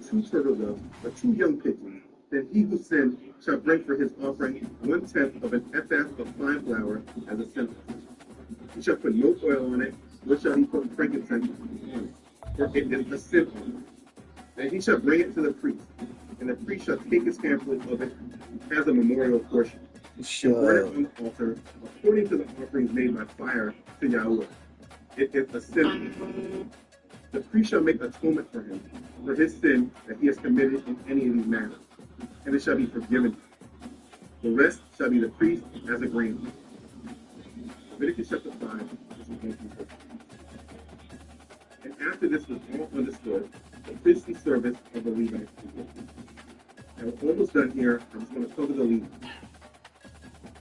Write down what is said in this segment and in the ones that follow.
2 turtle doves or 2 young pigeons. Then he who sinned shall bring for his offering 1/10 of an ephah of fine flour as a sin offering. He shall put no oil on it, nor shall he put frankincense on it, for it is a sin offering. Then he shall bring it to the priest, and the priest shall take his handful of it as a memorial portion, and burn it on the altar, according to the offerings made by fire to Yahweh. It is a sin offering. The priest shall make atonement for him, for his sin that he has committed in any of these matters, and it shall be forgiven. The rest shall be the priest as a grain offering. Leviticus chapter 5, verses 1 through 4. And after this was all understood, the priestly service of the Levites began. Now we're almost done here. I'm just going to cover the Levites.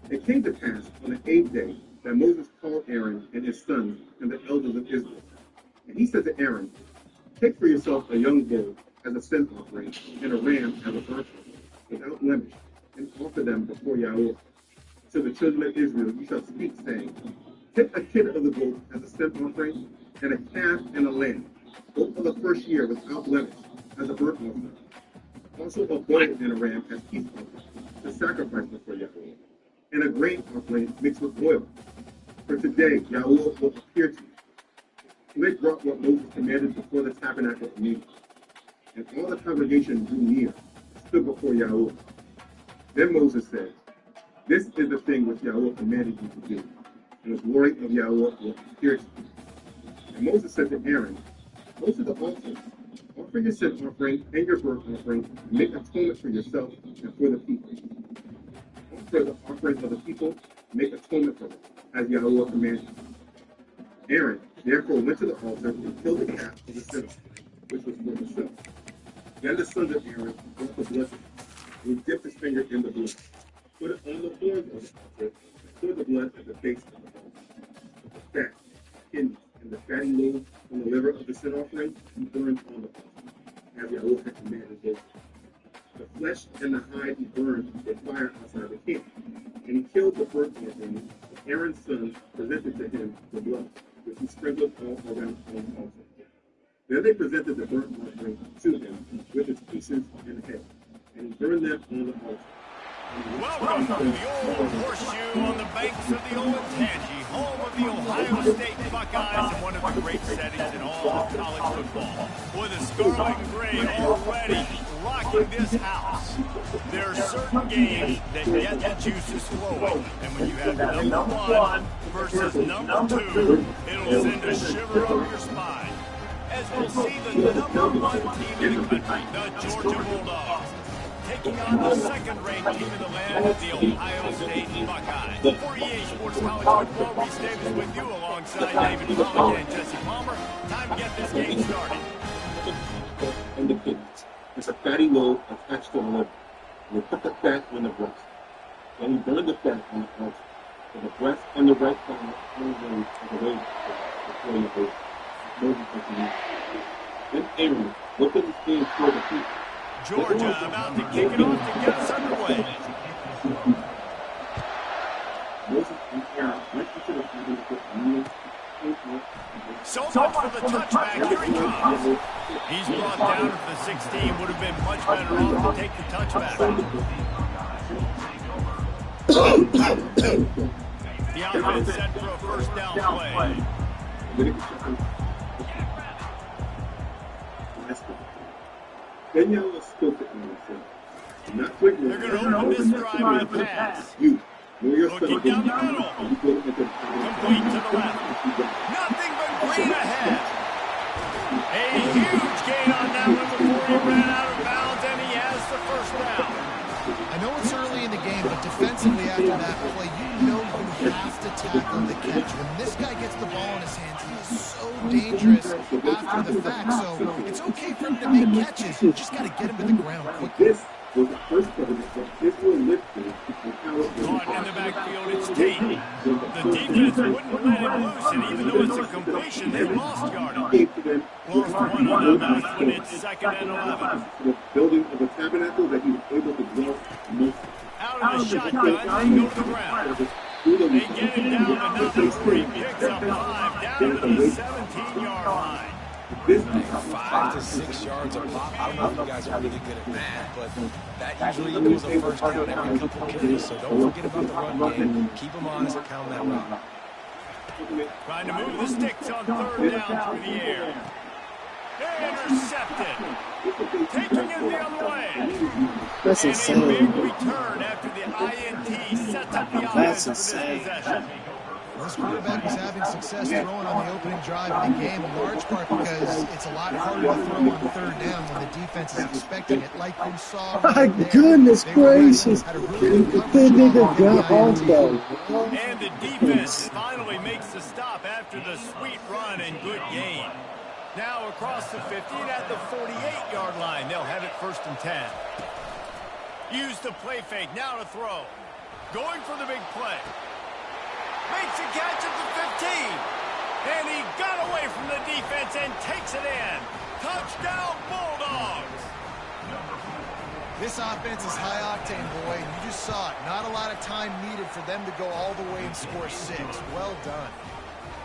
It came to pass on the 8th day that Moses called Aaron and his sons and the elders of Israel. And he said to Aaron, take for yourself a young bull as a sin offering and a ram as a burnt offering, without blemish, and offer them before Yahweh. To the children of Israel you shall speak, saying, take a kid of the goat as a sin offering, and a calf and a lamb, both of the first year without blemish, as a burnt offering. Also a bull and a ram as peace offering, to sacrifice before Yahweh, and a grain offering mixed with oil. For today Yahweh will appear to you. So they brought what Moses commanded before the tabernacle of meeting. And all the congregation drew near, and stood before Yahweh. Then Moses said, this is the thing which Yahweh commanded you to do, and the glory of Yahweh will appear to you. And Moses said to Aaron, go to the altar, offer your sin offering and your burnt offering, and make atonement for yourself and for the people. Offer the offering of the people, make atonement for them, as Yahweh commanded. Aaron therefore went to the altar and killed the calf of the sin offering, which was for himself. Then the sons of Aaron brought the blood, and he dipped his finger in the blood, put it on the horns of the altar, and poured the blood at the base of the altar. The fat, kidneys, and the fatty lobe from the liver of the sin offering he burned on the altar, as Yahweh had commanded Moses. The flesh and the hide he burned with fire outside the camp, and he killed the burnt offering. Aaron's sons presented to him the blood, which he sprinkled all around on the altar. Then they presented the burnt offering to him with its pieces and head, and he burned them on the altar. Welcome to the old horseshoe on the banks of the old Tavi, home of the Ohio State Buckeyes and one of the great settings in all of college football. With the scarlet and gray already rocking this house. There are certain games that get the juices flowing, and when you have number 1 versus number 2, it'll send a shiver up your spine. As we'll see the number 1 team in the country, the Georgia Bulldogs, taking on the second-ranked team in the land, the Ohio State Buckeyes. For EA Sports College Football, Reese Davis with you alongside David Mulligan and Jesse Palmer. Time to get this game started. And the kidneys. It's a fatty lobe attached to the liver. And they put the fat on the breast. Then he burned the fat on the altar. So the breast and the right thigh and the leg of the leg before the baby. Moses was to me. Then Aaron looked at his hand toward the people. Georgia about to kick it off to get us underway. Moses and Aaron went into the field and put knees. So much for the touchback. Here he comes. He's brought down to the 16. Would have been much better off to take the touchback. The offense set for a first down play. Then Yahweh spoke to him and said, not quickly. They're going to open this drive with a pass. You, know your looking down the middle. Complete to the left. Nothing but green ahead. A huge gain on that one before he ran out of bounds, and he has the first down. I know it's early in the game, but defensively after that play, you know you have to tackle the catch. When this guy gets the ball in his hands, he is so dangerous after the fact. So it's okay for him to make catches. You just got to get him to the ground quickly. This was the first evidence that Israel lifted and how it was. Caught in the backfield, it's Tavi. The defense wouldn't let him loose, and even though it's a completion, they lost yardage. Lost one on the bounce when it's 2nd and 11. The building of the tabernacle that he was able to dwell most. Out of the shotgun, they go to the ground. They get it down to number 3, picks up 5, down to the 17-yard line. This 5 to 6 yards a pop. I don't know if you guys are really good at math, but that usually equals a first down every couple carries. So don't forget about the run game. Keep them honest, pound that rock. Trying to move the sticks on third down through the air. Intercepted. Taking it the other way. That's and insane. a big return after the INT sets up the offense for this possession. This quarterback was having success throwing on the opening drive of the game, in large part because it's a lot harder to throw on third down when the defense is expecting it, like you saw My right there. goodness They were gracious. had a really good That coverage nigga call got on off the though. And the defense finally makes the stop after the sweet run and good gain. Now across the 50 and at the 48-yard line, they'll have it 1st and 10. Use the play fake, now to throw. Going for the big play. Makes a catch at the 15. And he got away from the defense and takes it in. Touchdown, Bulldogs. This offense is high octane, boy, and you just saw it. Not a lot of time needed for them to go all the way and score 6. Well done.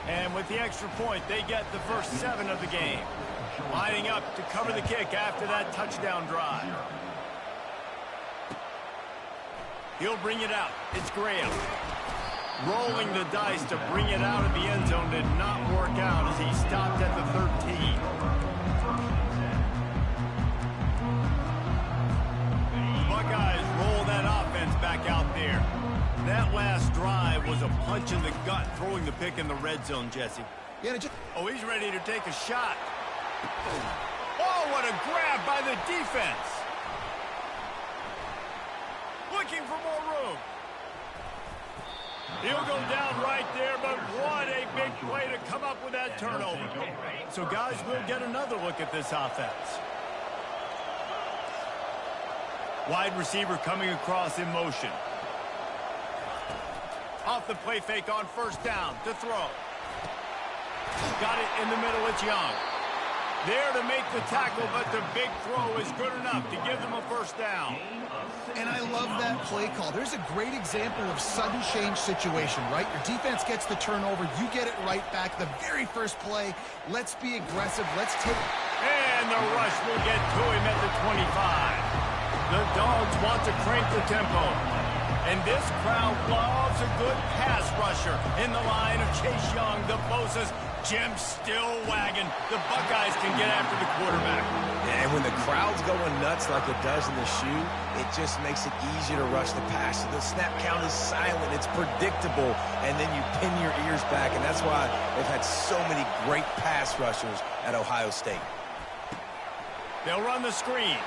And with the extra point, they get the first 7 of the game. Lining up to cover the kick after that touchdown drive. He'll bring it out. It's Graham. Rolling the dice to bring it out of the end zone did not work out as he stopped at the 13. The Buckeyes roll that offense back out there. That last drive was a punch in the gut, throwing the pick in the red zone, Jesse. Yeah, Oh, he's ready to take a shot. Oh, what a grab by the defense. Looking for more room. He'll go down right there, but what a big play to come up with that turnover. So, guys, we'll get another look at this offense. Wide receiver coming across in motion. Off the play fake on 1st down to throw. Got it in the middle, it's Young. There to make the tackle, but the big throw is good enough to give them a 1st down. And I love that play call. There's a great example of sudden change situation, right? Your defense gets the turnover. You get it right back. The very first play, let's be aggressive. Let's take... And the rush will get to him at the 25. The Dogs want to crank the tempo. And this crowd loves a good pass rusher in the line of Chase Young, the Bosa's. Jim still wagging. The Buckeyes can get after the quarterback. And when the crowd's going nuts like it does in the shoe, it just makes it easier to rush the pass. So the snap count is silent. It's predictable. And then you pin your ears back. And that's why they've had so many great pass rushers at Ohio State. They'll run the screen.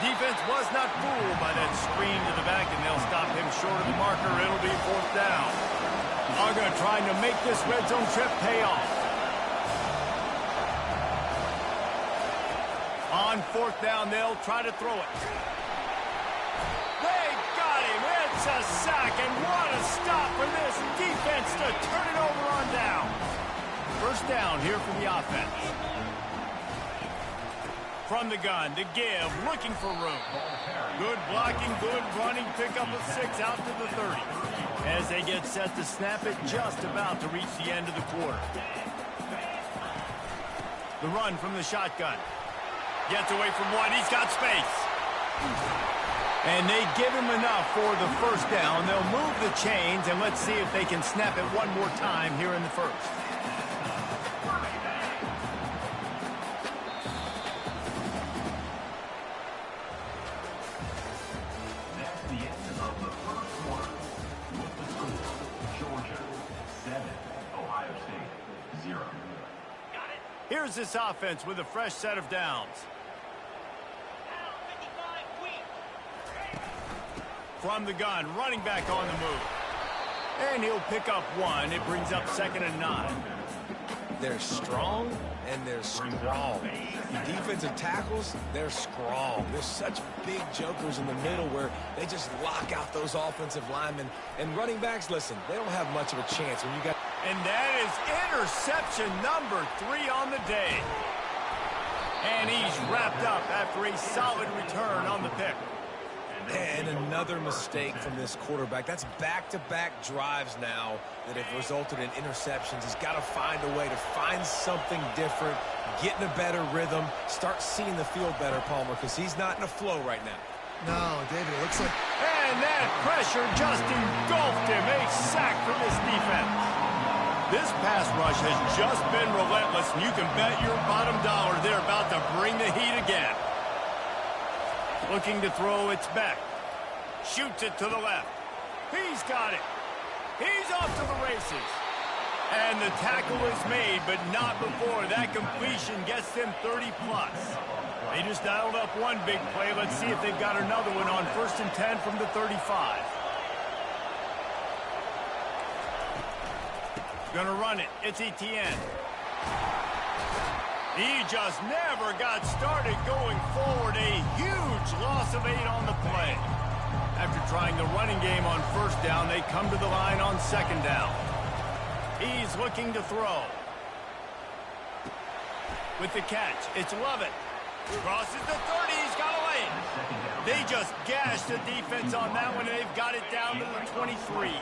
Defense was not fooled by that screen to the back, and they'll stop him short of the marker. It'll be 4th down. Uga trying to make this red zone trip pay off. On 4th down, they'll try to throw it. They got him. It's a sack, and what a stop for this defense to turn it over on down. 1st down here for the offense. From the gun to give, looking for room. Good blocking, good running, pick up of 6 out to the 30. As they get set to snap it, just about to reach the end of the quarter. The run from the shotgun. Gets away from one, he's got space. And they give him enough for the 1st down. They'll move the chains, and let's see if they can snap it one more time here in the 1st. Here's this offense with a fresh set of downs. From the gun, running back on the move. And he'll pick up 1. It brings up 2nd and 9. They're strong and they're strong. The defensive tackles, they're strong. There's such big jokers in the middle where they just lock out those offensive linemen. And running backs, listen, they don't have much of a chance when you got... And that is interception number 3 on the day. And he's wrapped up after a solid return on the pick. And another mistake from this quarterback. That's back-to-back drives now that have resulted in interceptions. He's got to find a way to find something different, get in a better rhythm, start seeing the field better, Palmer, because he's not in a flow right now. No, David, it looks like... And that pressure just engulfed him. A sack from this defense. This pass rush has just been relentless, and you can bet your bottom dollar they're about to bring the heat again. Looking to throw, it's Beck. Shoots it to the left. He's got it. He's off to the races. And the tackle is made, but not before that completion gets them 30-plus. They just dialed up one big play. Let's see if they've got another one on 1st and 10 from the 35. Gonna run it. It's Etienne. He just never got started going forward. A huge loss of 8 on the play. After trying the running game on 1st down, they come to the line on 2nd down. He's looking to throw. With the catch, it's Lovett. Crosses the 30, he's got a lane. They just gashed the defense on that one, and they've got it down to the 23.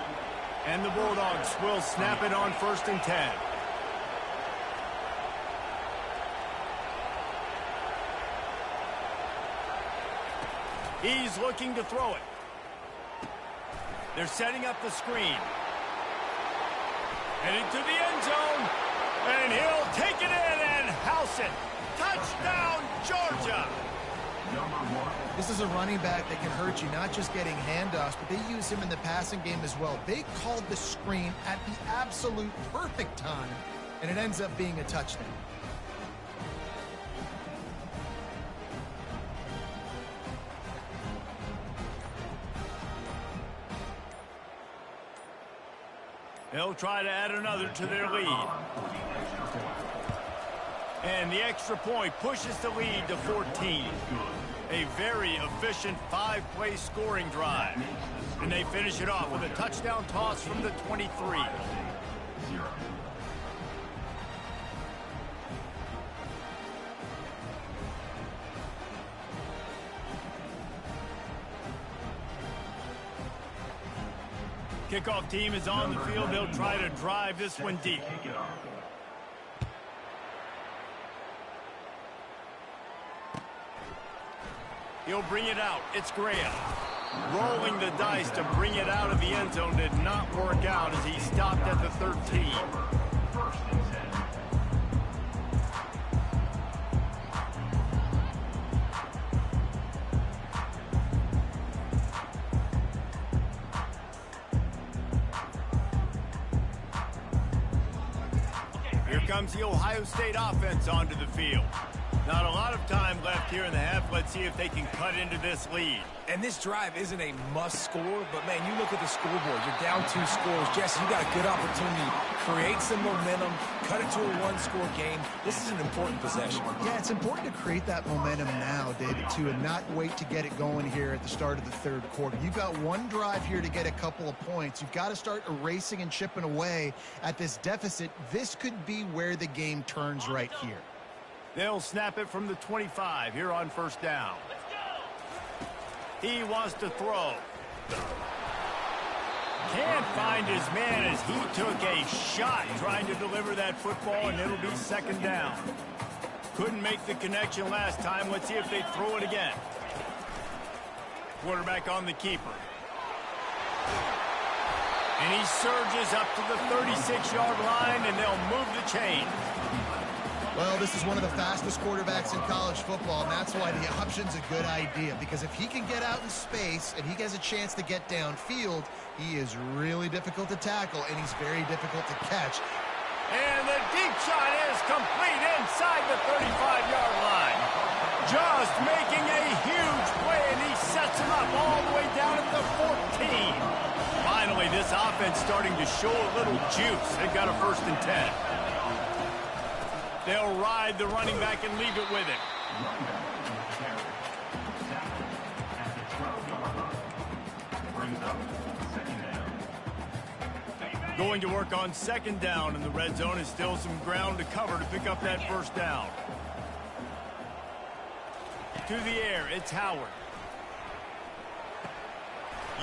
And the Bulldogs will snap it on 1st and 10. He's looking to throw it. They're setting up the screen. Headed to the end zone. And he'll take it in and house it. Touchdown, Georgia. This is a running back that can hurt you, not just getting handoffs, but they use him in the passing game as well. They called the screen at the absolute perfect time, and it ends up being a touchdown. They'll try to add another to their lead. And the extra point pushes the lead to 14. A very efficient 5-play scoring drive. And they finish it off with a touchdown toss from the 23. Kickoff team is on the field. They'll try to drive this one deep. He'll bring it out. It's Graham. Rolling the dice to bring it out of the end zone did not work out as he stopped at the 13. Here comes the Ohio State offense onto the field. Not a lot of time left here in the half. Let's see if they can cut into this lead. And this drive isn't a must score, but, man, you look at the scoreboard. You're down 2 scores. Jesse, you got a good opportunity. Create some momentum. Cut it to a 1-score game. This is an important possession. Yeah, it's important to create that momentum now, David, too, and not wait to get it going here at the start of the 3rd quarter. You've got one drive here to get a couple of points. You've got to start erasing and chipping away at this deficit. This could be where the game turns right here. They'll snap it from the 25 here on 1st down. He wants to throw. Can't find his man as he took a shot trying to deliver that football, and it'll be 2nd down. Couldn't make the connection last time. Let's see if they throw it again. Quarterback on the keeper. And he surges up to the 36-yard line, and they'll move the chain. Well, this is one of the fastest quarterbacks in college football, and that's why the option's a good idea, because if he can get out in space and he has a chance to get downfield, he is really difficult to tackle, and he's very difficult to catch. And the deep shot is complete inside the 35-yard line. Just making a huge play, and he sets him up all the way down at the 14. Finally, this offense starting to show a little juice. They've got a 1st and 10. They'll ride the running back and leave it with him. Going to work on 2nd down, and the red zone is still some ground to cover to pick up that 1st down. To the air, it's Howard.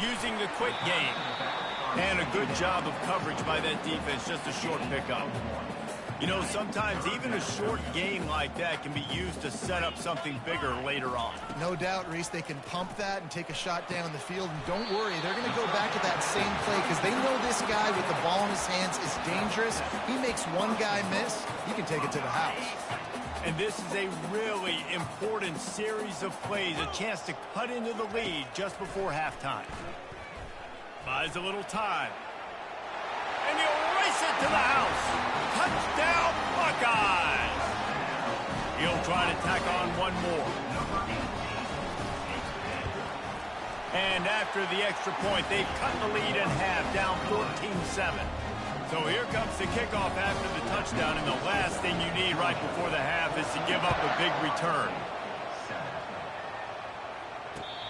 using the quick game. And a good job of coverage by that defense, just a short pickup. You know, sometimes even a short game like that can be used to set up something bigger later on. No doubt, Reese, they can pump that and take a shot down the field. And don't worry, they're going to go back to that same play because they know this guy with the ball in his hands is dangerous. He makes one guy miss, he can take it to the house. And this is a really important series of plays, a chance to cut into the lead just before halftime. Buys a little time. And he'll race it to the house. Touchdown, Buckeyes! He'll try to tack on one more. And after the extra point, they've cut the lead in half, down 14-7. So here comes the kickoff after the touchdown, and the last thing you need right before the half is to give up a big return.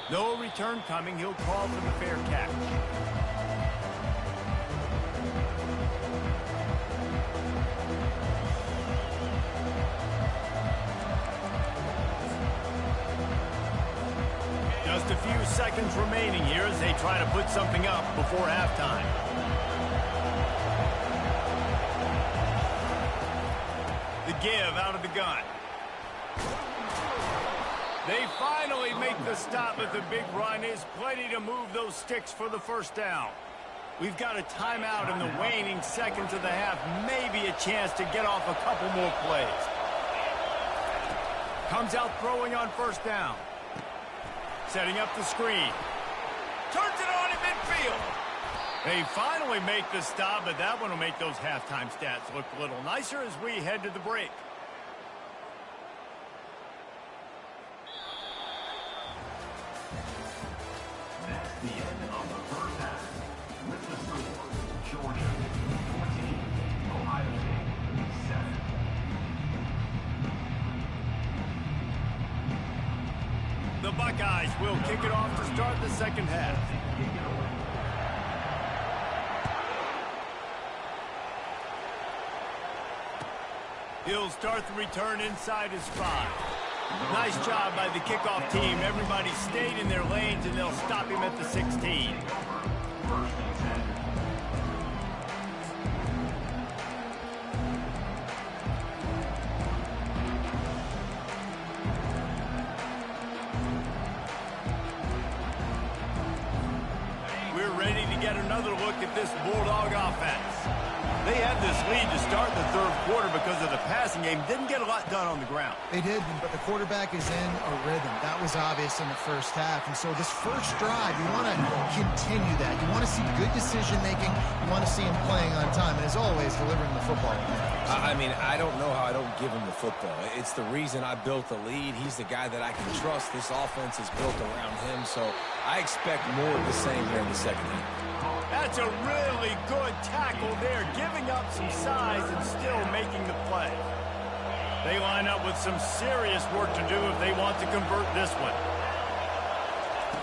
No return coming. He'll call for the fair catch. Just a few seconds remaining here as they try to put something up before halftime. The give out of the gun. They finally make the stop, but the big run is plenty to move those sticks for the first down. We've got a timeout in the waning seconds of the half. Maybe a chance to get off a couple more plays. Comes out throwing on first down. Setting up the screen. Turns it on in midfield. They finally make the stop, but that one will make those halftime stats look a little nicer as we head to the break. That's the end of the first half. With the score, Georgia 14, Ohio State 7. The Buckeyes will kick it off to start the second half. He'll start the return inside his 5. Nice job by the kickoff team. Everybody stayed in their lanes, and they'll stop him at the 16. We're ready to get another look at this Bulldog offense. They had this lead to start the third quarter because of the passing game. Didn't get a lot done on the ground. They did, but the quarterback is in a rhythm. That was obvious in the first half. And so this first drive, you want to continue that. You want to see good decision-making. You want to see him playing on time. And as always, delivering the football. I mean, I don't know how I don't give him the football. It's the reason I built the lead. He's the guy that I can trust. This offense is built around him. So I expect more of the same here in the second half. That's a really good tackle there, giving up some size and still making the play. They line up with some serious work to do if they want to convert this one.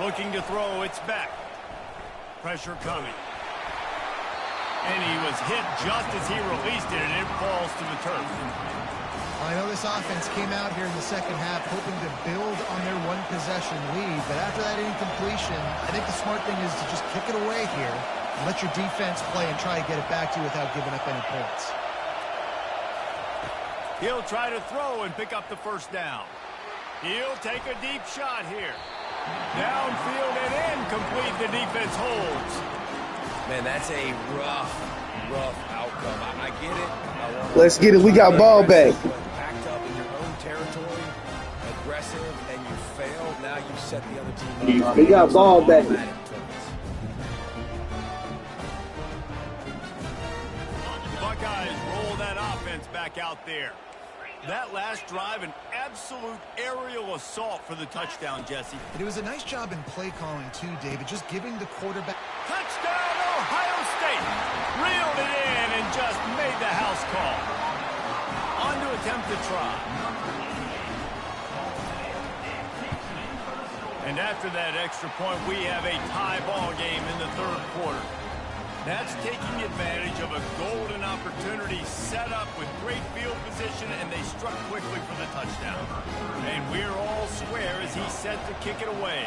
Looking to throw, it's back. Pressure coming. And he was hit just as he released it, and it falls to the turf. I know this offense came out here in the second half hoping to build on their one-possession lead, but after that incompletion, I think the smart thing is to just kick it away here and let your defense play and try to get it back to you without giving up any points. He'll try to throw and pick up the first down. He'll take a deep shot here. Downfield and incomplete. The defense holds. Man, that's a rough outcome. I get it. Let's get it. We got ball back. Packed up in your own territory, aggressive, and you fail. Now you set the other team up. We got ball back. The Buckeyes roll that offense back out there. That last drive, an absolute aerial assault for the touchdown, Jesse. And it was a nice job in play calling too, David, just giving the quarterback. Touchdown, Ohio State! Reeled it in and just made the house call. On to attempt to try. And after that extra point, we have a tie ball game in the third quarter. That's taking advantage of a golden opportunity set up with great field position, and they struck quickly for the touchdown. And we're all square as he's set to kick it away.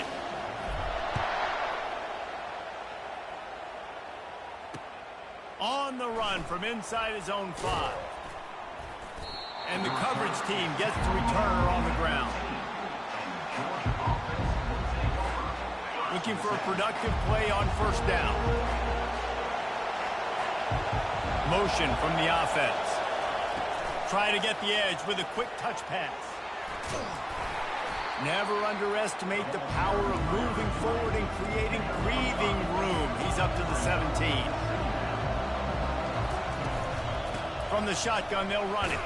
On the run from inside his own 5. And the coverage team gets the returner on the ground. Looking for a productive play on first down. Motion from the offense. Try to get the edge with a quick touch pass. Never underestimate the power of moving forward and creating breathing room. He's up to the 17. From the shotgun, they'll run it.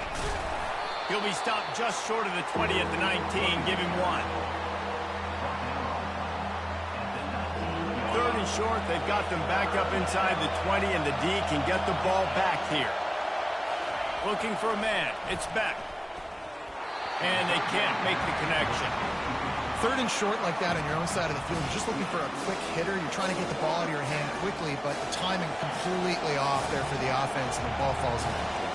He'll be stopped just short of the 20 at the 19. Give him 1. Third and short, they've got them back up inside the 20, and the D can get the ball back here. Looking for a man. It's Beck. And they can't make the connection. Third and short like that on your own side of the field, you're just looking for a quick hitter. You're trying to get the ball out of your hand quickly, but the timing completely off there for the offense, and the ball falls incomplete.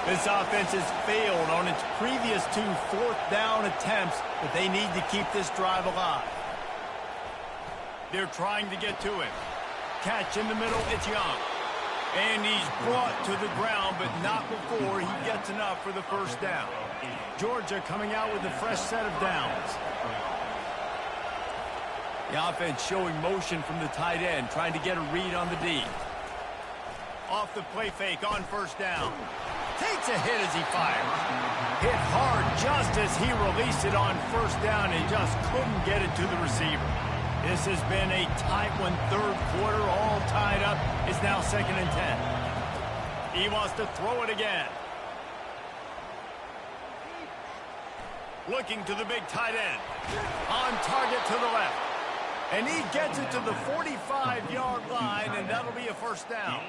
This offense has failed on its previous 2 fourth-down attempts, but they need to keep this drive alive. They're trying to get to him. Catch in the middle, it's Young. And he's brought to the ground, but not before he gets enough for the first down. Georgia coming out with a fresh set of downs. The offense showing motion from the tight end, trying to get a read on the D. Off the play fake on first down. Takes a hit as he fires. Hit hard just as he released it on first down and just couldn't get it to the receiver. This has been a tight one. Third quarter, all tied up. It's now 2nd and 10. He wants to throw it again. Looking to the big tight end. On target to the left. And he gets it to the 45-yard line, and that'll be a first down.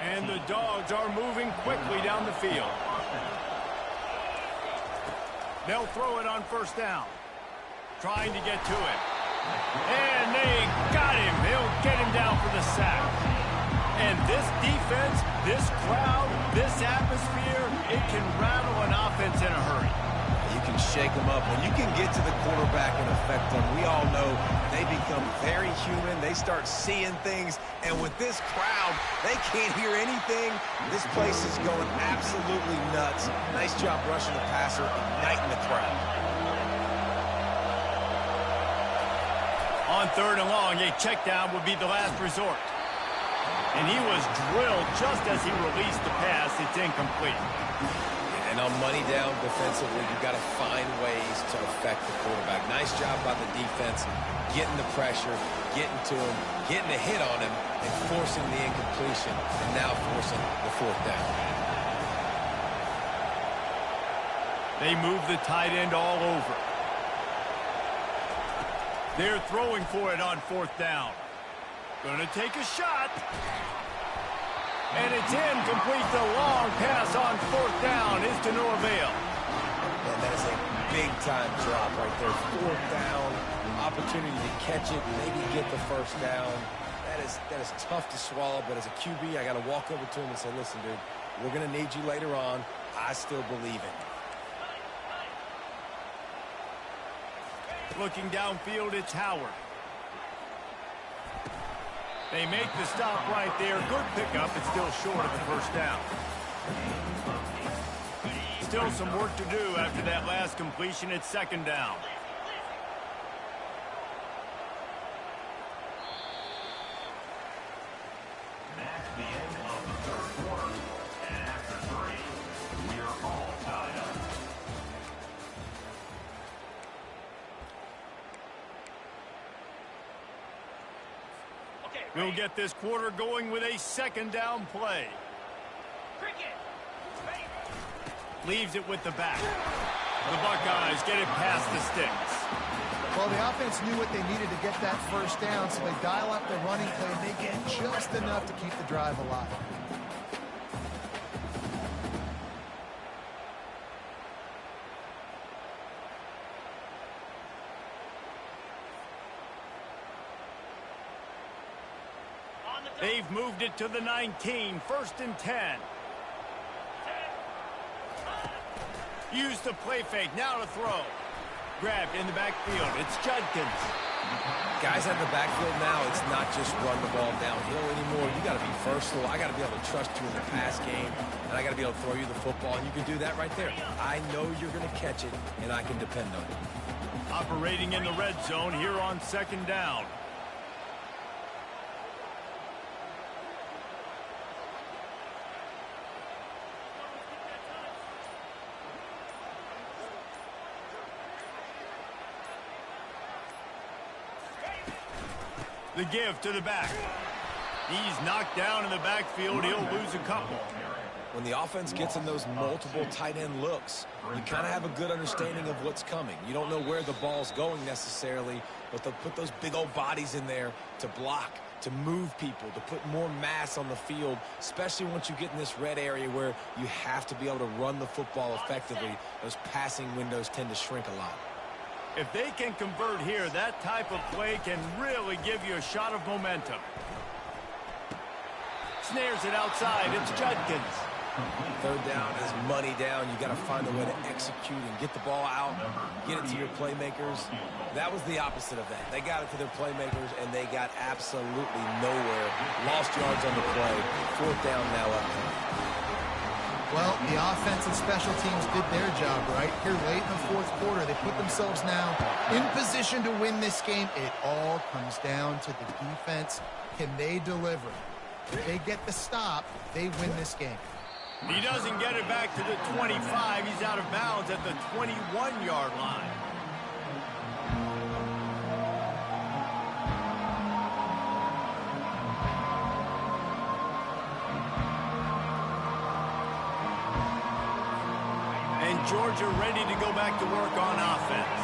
And the Dogs are moving quickly down the field. They'll throw it on first down. Trying to get to it. And they got him. They'll get him down for the sack. And this defense, this crowd, this atmosphere, it can rattle an offense in a hurry. You can shake them up. When you can get to the quarterback and affect them, we all know they become very human. They start seeing things. And with this crowd, they can't hear anything. This place is going absolutely nuts. Nice job rushing the passer, igniting the crowd. On 3rd and long, a check down would be the last resort. And he was drilled just as he released the pass. It's incomplete. And on money down defensively, you've got to find ways to affect the quarterback. Nice job by the defense, getting the pressure, getting to him, getting a hit on him, and forcing the incompletion, and now forcing the 4th down. They move the tight end all over. They're throwing for it on 4th down. Gonna take a shot. And it's incomplete. The long pass on 4th down is to no avail. And that is a big-time drop right there. 4th down, opportunity to catch it, maybe get the first down. That is tough to swallow, but as a QB, I got to walk over to him and say, listen, dude, we're going to need you later on. I still believe in you. Looking downfield, it's Howard. They make the stop right there. Good pickup. It's still short of the first down. Still some work to do after that last completion. It's 2nd down. That's the end of the 3rd quarter. And after 3, we are all tied up. We'll get this quarter going with a 2nd down play. Leaves it with the back. The Buckeyes get it past the sticks. Well, the offense knew what they needed to get that first down, so they dial up the running play, and they get just enough to keep the drive alive. They've moved it to the 19, 1st and 10. Use the play fake, now to throw. Grabbed in the backfield. It's Judkins. Guys out in the backfield now, it's not just run the ball downhill anymore. You got to be versatile. I got to be able to trust you in the pass game, and I got to be able to throw you the football, and you can do that right there. I know you're going to catch it, and I can depend on it. Operating in the red zone here on 2nd down. The give to the back. He's knocked down in the backfield. He'll lose a couple. When the offense gets in those multiple tight end looks, you kind of have a good understanding of what's coming. You don't know where the ball's going necessarily, but they'll put those big old bodies in there to block, to move people, to put more mass on the field, especially once you get in this red area where you have to be able to run the football effectively. Those passing windows tend to shrink a lot. If they can convert here, that type of play can really give you a shot of momentum. Snares it outside. It's Judkins. 3rd down is money down. You got to find a way to execute and get the ball out, get it to your playmakers. That was the opposite of that. They got it to their playmakers, and they got absolutely nowhere. Lost yards on the play. 4th down now up. Well, the offense and special teams did their job, right? Here late in the 4th quarter, they put themselves now in position to win this game. It all comes down to the defense. Can they deliver? If they get the stop, they win this game. He doesn't get it back to the 25. He's out of bounds at the 21-yard line. And Georgia ready to go back to work on offense.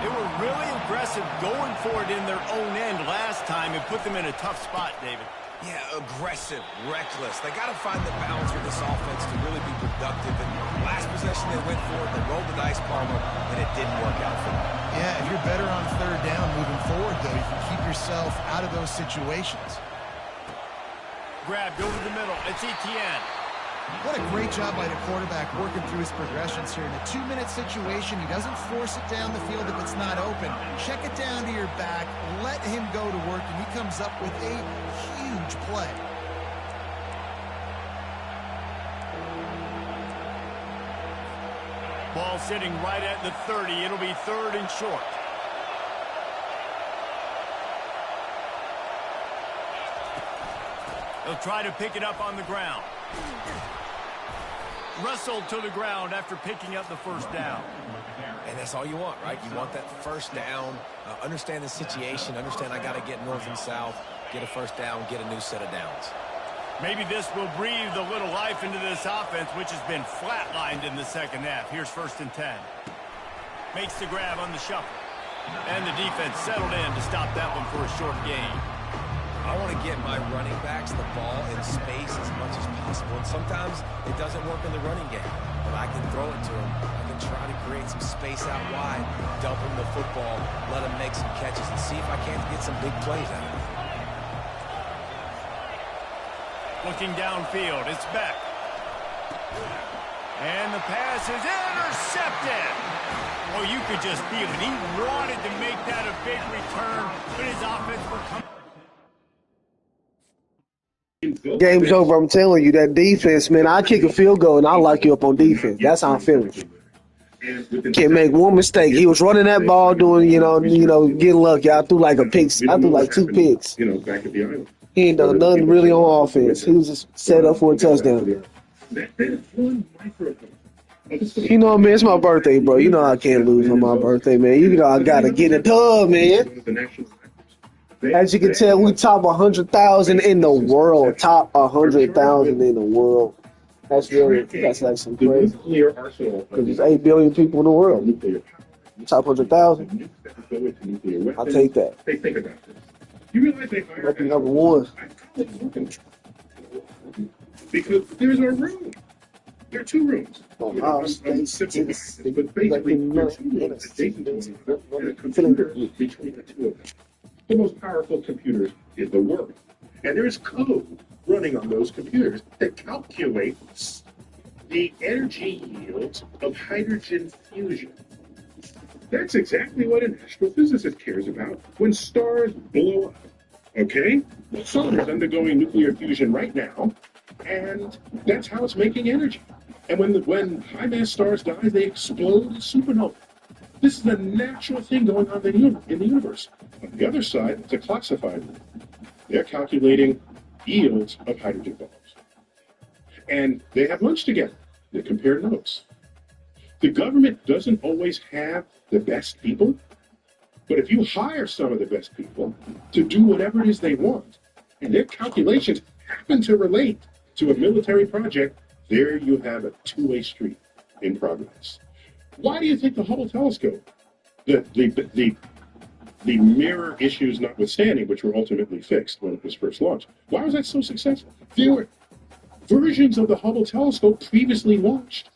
They were really aggressive going for it in their own end last time. It put them in a tough spot, David. Yeah, aggressive, reckless. They got to find the balance with this offense to really be productive. And last possession they went for it, they rolled the dice, Palmer, and it didn't work out for them. Yeah, if you're better on 3rd down moving forward, though, you can keep yourself out of those situations. Grabbed over the middle. It's Etienne. What a great job by the quarterback working through his progressions here. In a 2-minute situation, he doesn't force it down the field if it's not open. Check it down to your back, let him go to work, and he comes up with a huge play. Ball sitting right at the 30. It'll be 3rd and short. They'll try to pick it up on the ground. Wrestled to the ground after picking up the 1st down. And that's all you want, right? You want that 1st down, understand the situation, understand I got to get north and south, get a 1st down, get a new set of downs. Maybe this will breathe a little life into this offense, which has been flatlined in the 2nd half. Here's 1st and 10. Makes the grab on the shuffle. And the defense settled in to stop that one for a short gain. I want to get my running backs the ball in space as much as possible. And sometimes it doesn't work in the running game. But I can throw it to them. I can try to create some space out wide, dump them the football, let them make some catches, and see if I can't get some big plays out of it. Looking downfield, it's Beck. And the pass is intercepted. Oh, you could just feel it. He wanted to make that a big return, but his offense will come. Game's over. I'm telling you, that defense, man. I kick a field goal and I lock you up on defense. That's how I'm feeling. Can't make one mistake. He was running that ball, doing, getting lucky. I threw like 2 picks. He ain't done nothing really on offense. He was just set up for a touchdown. You know, man, it's my birthday, bro. You know I can't lose on my birthday, man. You know I gotta get a dub, man. As you can tell, we top 100,000 in the world. Top 100,000 in the world. That's like some crazy. Because there's 8 billion people in the world. Top 100,000. I'll take that. Lucky number one. Because there's a room. There are 2 rooms. Ohio State. Between the 2 of them. The most powerful computers in the world. And there's code running on those computers that calculates the energy yield of hydrogen fusion. That's exactly what an astrophysicist cares about when stars blow up. Okay? The sun is undergoing nuclear fusion right now, and that's how it's making energy. And when high-mass stars die, they explode as supernovae. This is a natural thing going on in the universe. On the other side, it's a classified one. They're calculating yields of hydrogen bombs. And they have lunch together. They compare notes. The government doesn't always have the best people, but if you hire some of the best people to do whatever it is they want, and their calculations happen to relate to a military project, there you have a two-way street in progress. Why do you think the Hubble telescope, the mirror issues notwithstanding, which were ultimately fixed when it was first launched, why was that so successful? There were versions of the Hubble telescope previously launched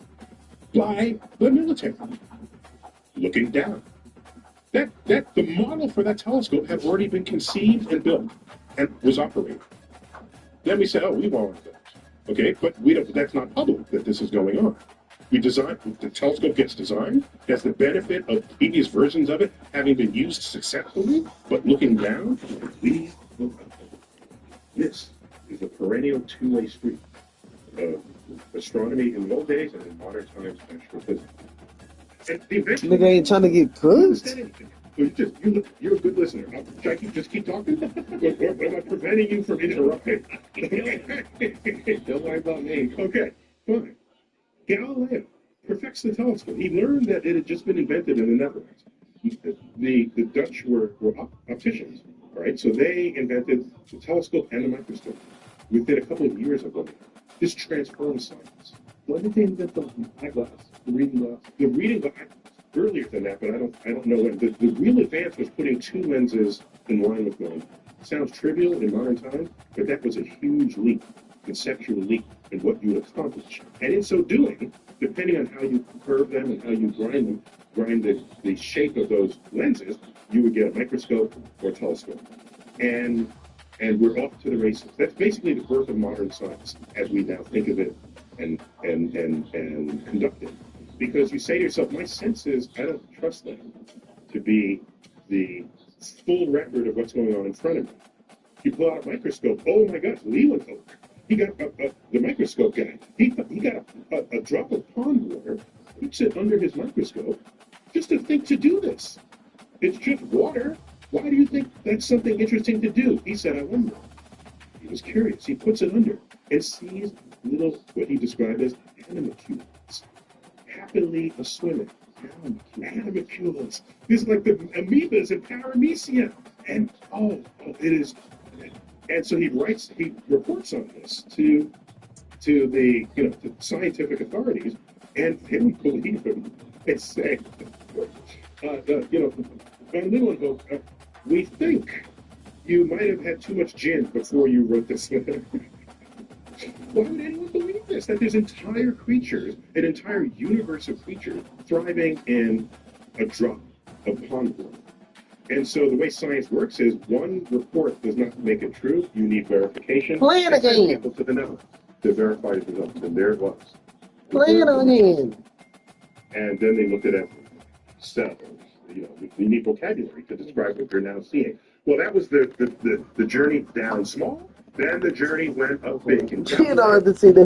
by the military, looking down. The model for that telescope had already been conceived and built and was operating. Then we said, oh, we want those. Okay, but we don't. That's not public that this is going on. We design, the telescope gets designed, has the benefit of previous versions of it having been used successfully, but looking down, please look up. This is a perennial two-way street of astronomy in the old days and in modern times astrophysics. And Nigga ain't trying to get cooked. You're a good listener. Should I just keep talking? Or am I preventing you from interrupting? Don't worry about me. Okay, fine. Galileo perfects the telescope. He learned that it had just been invented in the Netherlands. The Dutch were opticians, right? So they invented the telescope and the microscope within a couple of years of one another. This transformed science. When did they invent the eyeglass, the reading glass? The reading glass earlier than that, but I don't know when. The real advance was putting two lenses in line with one. Sounds trivial in modern times, but that was a huge leap, conceptual leap in what you would accomplish. And in so doing, depending on how you curve them and how you grind the shape of those lenses, you would get a microscope or a telescope. And we're off to the races. That's basically the birth of modern science as we now think of it and conduct it. Because you say to yourself, my senses, I don't trust them to be the full record of what's going on in front of me. You pull out a microscope, oh my gosh, Leeuwenhoek. He got the microscope guy. He got a drop of pond water, puts it under his microscope, just to think to do this. It's just water. Why do you think that's something interesting to do? He said, I wonder. He was curious. He puts it under and sees little, what he described as animalcules, happily a-swimming. Animalcules. This is like the amoebas in Paramecia. And, it is. And so he reports on this to the to scientific authorities, and they don't believe him. They say, Van Leeuwenhoek, we think you might have had too much gin before you wrote this. Why would anyone believe this? That there's entire creatures, an entire universe of creatures thriving in a drop of pond water. And so the way science works is one report does not make it true. You need verification. Play it again. People to the Netherlands to verify the results, and there it was. Play it again. And then they looked at it. Cells. You need vocabulary to describe what you're now seeing. Well, that was the journey down small. Then the journey went up big. You don't have to see that.